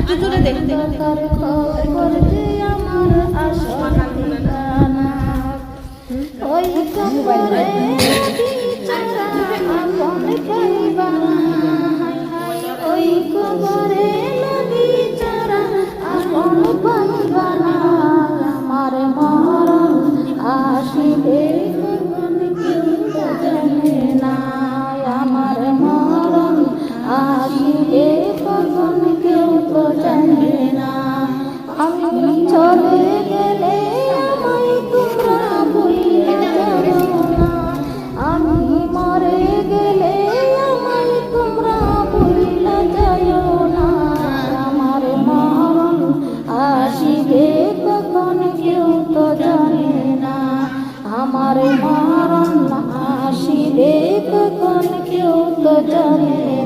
একটু জোরে দেখতে খবর যে আমার আশানা ওই খবরে বিচারা আপন পাইবানা ওই খবরে বিচারা আপন পাইবানা আমার মরণ আসিবে কখন কেউ জানে না আমার মরণ আসিবে কখন কেউ তো জানে না আমি চলে গেলে আমায় তোমরা ভুলে যাবে না আমি মরে গেলে আমায় তোমরা ভুলে যাও না আমার মরণ আসিবে কখন কেউ তো জানে না আমার মরণ আসিবে কখন কেউ তো জানে